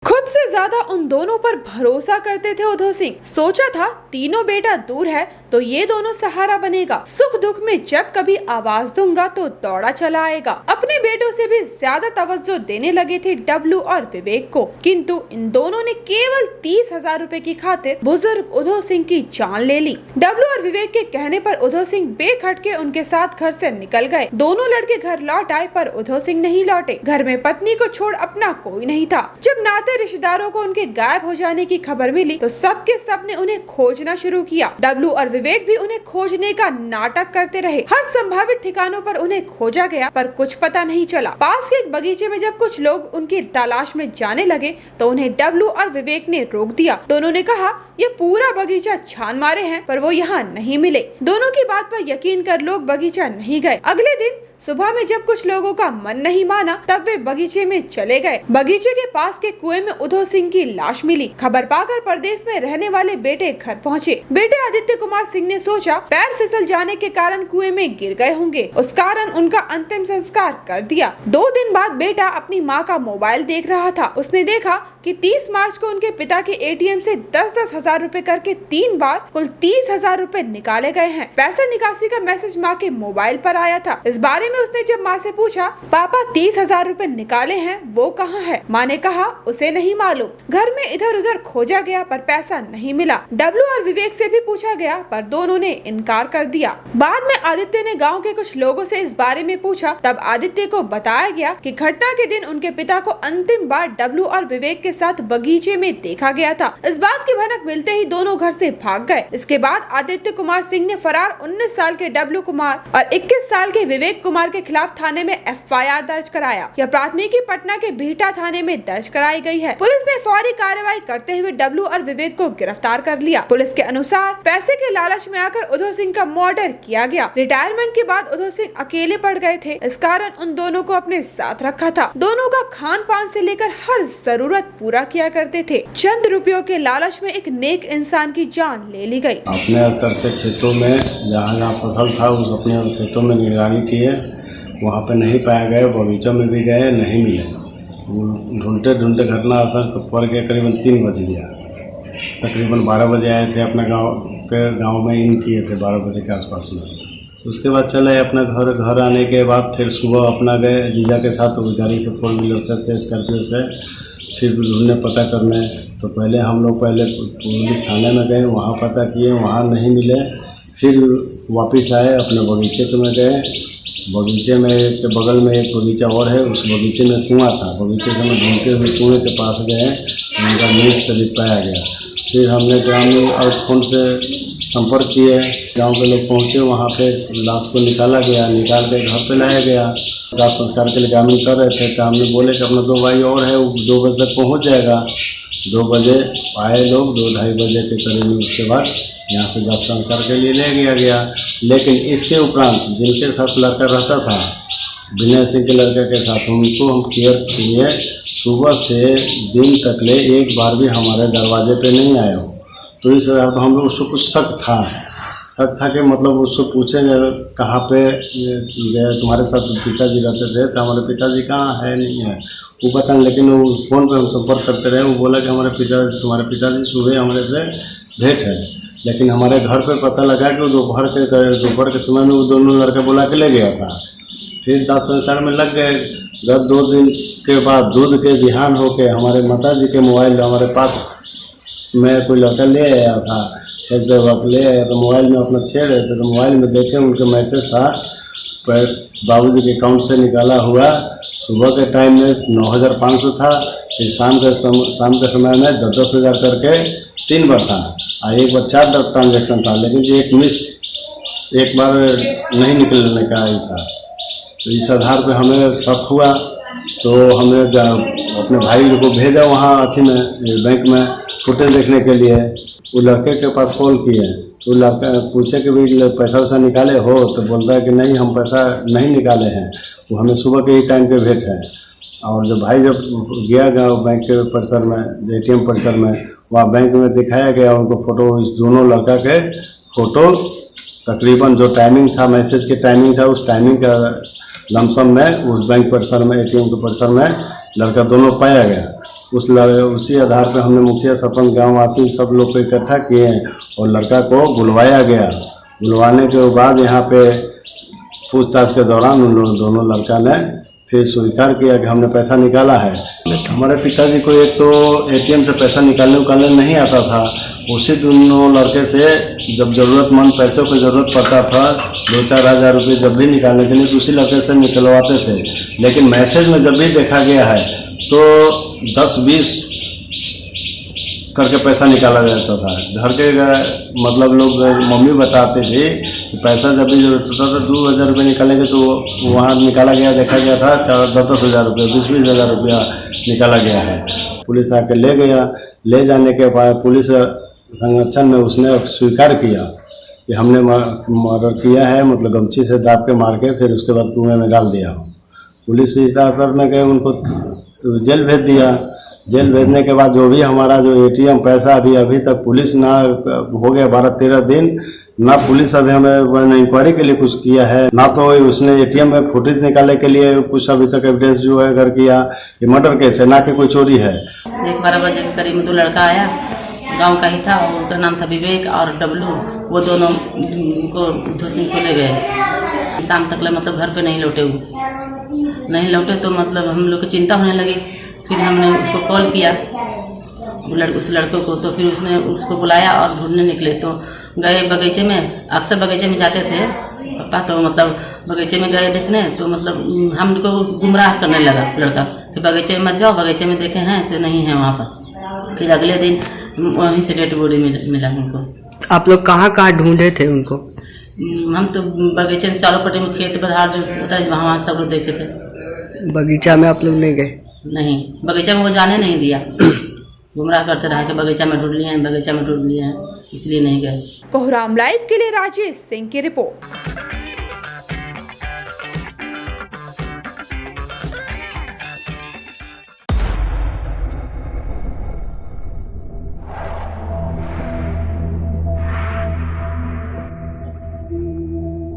खुद से ज्यादा उन दोनों पर भरोसा करते थे उधो सिंह। सोचा था तीनों बेटा दूर है तो ये दोनों सहारा बनेगा। सुख दुख में जब कभी आवाज दूंगा तो दौड़ा चला आएगा। अपने बेटों से भी ज्यादा तवज्जो देने लगे थे डब्लू और विवेक को, किंतु इन दोनों ने केवल 30,000 रुपए की खातिर बुजुर्ग उधो सिंह की जान ले ली। डब्लू और विवेक के कहने पर उधो सिंह बेखटके उनके साथ घर से निकल गए। दोनों लड़के घर लौट आए पर उधो सिंह नहीं लौटे। घर में पत्नी को छोड़ अपना कोई नहीं था। जब नाते रिश्तेदारों को उनके गायब हो जाने की खबर मिली तो सबके सब ने उन्हें खोजना शुरू किया। डब्लू और विवेक भी उन्हें खोजने का नाटक करते रहे। हर संभावित ठिकानों पर उन्हें खोजा गया पर कुछ पता नहीं चला। पास के एक बगीचे में जब कुछ लोग उनकी तलाश में जाने लगे तो उन्हें डब्लू और विवेक ने रोक दिया। दोनों ने कहा ये पूरा बगीचा छान मारे हैं पर वो यहाँ नहीं मिले। दोनों की बात पर यकीन कर लोग बगीचा नहीं गए। अगले दिन सुबह में जब कुछ लोगों का मन नहीं माना तब वे बगीचे में चले गए। बगीचे के पास के कुएं में उधो सिंह की लाश मिली। खबर पाकर परदेश में रहने वाले बेटे घर पहुंचे। बेटे आदित्य कुमार सिंह ने सोचा पैर फिसल जाने के कारण कुएं में गिर गए होंगे, उस कारण उनका अंतिम संस्कार कर दिया। 2 दिन बाद बेटा अपनी माँ का मोबाइल देख रहा था। उसने देखा कि 30 मार्च को उनके पिता के एटीएम से 10-10 हजार रूपए करके 3 बार कुल 30,000 रूपए निकाले गए हैं। पैसा निकासी का मैसेज माँ के मोबाइल पर आया था। इस बारे में उसने जब माँ से पूछा पापा 30,000 रूपए निकाले हैं वो कहाँ है, माँ ने कहा उसे नहीं मालूम। घर में इधर उधर खोजा गया पर पैसा नहीं मिला। डब्लू और विवेक से भी पूछा गया पर दोनों ने इनकार कर दिया। बाद में आदित्य ने गांव के कुछ लोगों से इस बारे में पूछा। तब आदित्य को बताया गया कि घटना के दिन उनके पिता को अंतिम बार डब्लू और विवेक के साथ बगीचे में देखा गया था। इस बात की भनक मिलते ही दोनों घर से भाग गए। इसके बाद आदित्य कुमार सिंह ने फरार 19 साल के डब्लू कुमार और 21 साल के विवेक कुमार के खिलाफ थाने में एफआईआर दर्ज कराया। यह प्राथमिकी पटना के बिहटा थाने में दर्ज कराई गई है। पुलिस ने फौरी कार्रवाई करते हुए डब्लू और विवेक को गिरफ्तार कर लिया। पुलिस के अनुसार पैसे के लालच में आकर उधो सिंह का मर्डर किया गया। रिटायरमेंट के बाद उधो सिंह अकेले पड़ गए थे, इस कारण उन दोनों को अपने साथ रखा था। दोनों का खान पान से लेकर हर जरूरत पूरा किया करते थे। चंद रुपयों के लालच में एक नेक इंसान की जान ले ली गई। अपने स्तर से खेतों में जहाँ फसल था उस अपने खेतों में निगरानी की है, वहाँ पे नहीं पाया गया। बगीचों में भी गए, नहीं मिले। ढूंढते ढूंढते घटना असर पड़ गया। करीबन 3 बज गया। तकरीबन 12 बजे आए थे। अपने गांव में इन किए थे 12 बजे के आसपास में। उसके बाद चले अपने घर आने के बाद फिर सुबह अपना गए जीजा के साथ गाड़ी से 4 व्हीलर से थे, स्कॉर्पियो से। फिर ढूंढने पता करने तो पहले हम लोग पुलिस थाने में गए, वहाँ पता किए, वहाँ नहीं मिले। फिर वापस आए, अपने बगीचे में गए। बगीचे में के बगल में एक बगीचा और है, उस बगीचे में कुआं था। बगीचे से हम ढूंढते हुए कुएँ के पास गए, उनका मृत शरीर पाया गया। फिर हमने ग्रामीण और फोन से संपर्क किए। गांव के लोग पहुंचे, वहां पे लाश को निकाला गया। निकाल के घर पे लाया गया। दाह संस्कार के लिए ग्रामीण कर रहे थे तो हमने बोले कि अपना 2 भाई और है, वो 2 बजे तक पहुँच जाएगा। 2 बजे आए लोग, 2-2:30 बजे के करीब में। उसके बाद यहाँ से दाह संस्कार के लिए ले गया। लेकिन इसके उपरांत जिनके साथ लड़का रहता था, विनय सिंह के लड़के के साथ, उनको हम केयर किए। सुबह से दिन तक ले एक बार भी हमारे दरवाजे पे नहीं आया हो। तो इस हम लोग उसको कुछ शक था कि मतलब उसको पूछेंगे कहाँ पे गए, तुम्हारे साथ पिताजी रहते थे, तो हमारे पिताजी कहाँ है, नहीं है वो पता नहीं। लेकिन वो फ़ोन पे हम संपर्क करते रहे। वो बोला कि तुम्हारे पिताजी सुबह हमारे से भेंट है। लेकिन हमारे घर पे पता लगा कि वो दोपहर के समय में वो दोनों लड़के बुला के ले गया था। फिर दाह संस्कार में लग गए। 2 दिन के बाद दूध के बिहान होके हमारे माता जी के मोबाइल हमारे पास में कोई लड़का ले आया था। एक दो वक्त ले आया तो मोबाइल में अपना छेड़ रहे थे, तो मोबाइल में देखे उनके मैसेज था बाबूजी के अकाउंट से निकाला हुआ। सुबह के टाइम में 9,500 था। फिर शाम के समय में 10-10 हज़ार करके 3 बार था। एक बार 4 ट्रांजेक्शन था। लेकिन एक बार नहीं निकलने का ही था। तो इस आधार पे हमें शक हुआ। तो हमने अपने भाई को भेजा वहाँ में बैंक में फुटेज देखने के लिए। वो लड़के के पास कॉल किए तो लड़का पूछे कि भाई पैसा वैसा निकाले हो, तो बोलता है कि नहीं हम पैसा नहीं निकाले हैं। वो हमें सुबह के ही टाइम पे भेंट है। और जब भाई गया बैंक के परिसर में, ATM परिसर में, वहाँ बैंक में दिखाया गया उनको फ़ोटो, इस दोनों लड़का के फ़ोटो। तकरीबन जो टाइमिंग था, मैसेज के टाइमिंग था, उस टाइमिंग का लमसम में उस बैंक परिसर में, ATM के परिसर में लड़का दोनों पाया गया। उसी आधार पर हमने मुखिया सरपंच गाँव वासी सब लोग को इकट्ठा किए हैं और लड़का को बुलवाया गया। बुलवाने के बाद यहाँ पे पूछताछ के दौरान उन दोनों लड़का ने फिर स्वीकार किया कि हमने पैसा निकाला है। हमारे पिताजी को एक तो एटीएम से पैसा निकालने नहीं आता था, उसी दोनों लड़के से जब ज़रूरतमंद पैसों की ज़रूरत पड़ता था 2-4 हज़ार रुपये जब भी निकालने के लिए तो उसी लड़के से निकलवाते थे। लेकिन मैसेज में जब भी देखा गया है तो 10-20 करके पैसा निकाला जाता था। घर के मतलब लोग मम्मी बताते थे कि पैसा जब भी जरूरत होता था 2,000 रुपये निकालेंगे तो वहाँ निकाला गया, देखा गया था 10-10 हज़ार रुपये 20-20 हज़ार रुपया निकाला गया है। पुलिस आके ले गया। ले जाने के बाद पुलिस संरक्षण में उसने स्वीकार किया कि हमने मर्डर किया है, मतलब गमछी से दाब के मार के फिर उसके बाद कुएं में डाल दिया। पुलिस इतना करने के उनको जेल भेज दिया। जेल भेजने के बाद जो भी हमारा जो एटीएम पैसा अभी तक पुलिस ना हो गया 12-13 दिन, ना पुलिस अभी हमें इंक्वायरी के लिए कुछ किया है, ना तो उसने एटीएम में फुटेज निकालने के लिए कुछ अभी तक एविडेंस जो है घर किया। ये मर्डर केस है, ना कि कोई चोरी है। 12 बजे के करीब 2 लड़का आया, गांव का ही था, उनका नाम था विवेक और डब्लू। वो दोनों को धोसिंग को ले गए। शाम तक मतलब घर पे नहीं लौटे तो मतलब हम लोग को चिंता होने लगी। फिर हमने उसको कॉल किया उस लड़कों को, तो फिर उसने उसको बुलाया और ढूंढने निकले। तो गए बगीचे में, अक्सर बगीचे में जाते थे पापा, तो मतलब बगीचे में गए देखने, तो मतलब हमको गुमराह करने लगा लड़का कि बगीचे में मत जाओ, बगीचे में देखे हैं ऐसे नहीं है वहाँ पर। फिर अगले दिन वहीं से डेड बॉडी मिला उनको। आप लोग कहाँ ढूंढे थे उनको? हम तो बगीचे में चारों पट्टी में खेत बधार जो होता है वहाँ सब लोग देखे थे। बगीचा में आप लोग नहीं गए? नहीं, बगीचा में वो जाने नहीं दिया। गुमराह करते रहा कि बगीचा में ढूंढ लिए हैं, इसलिए नहीं गए। कोहराम लाइव के लिए राजेश सिंह की रिपोर्ट।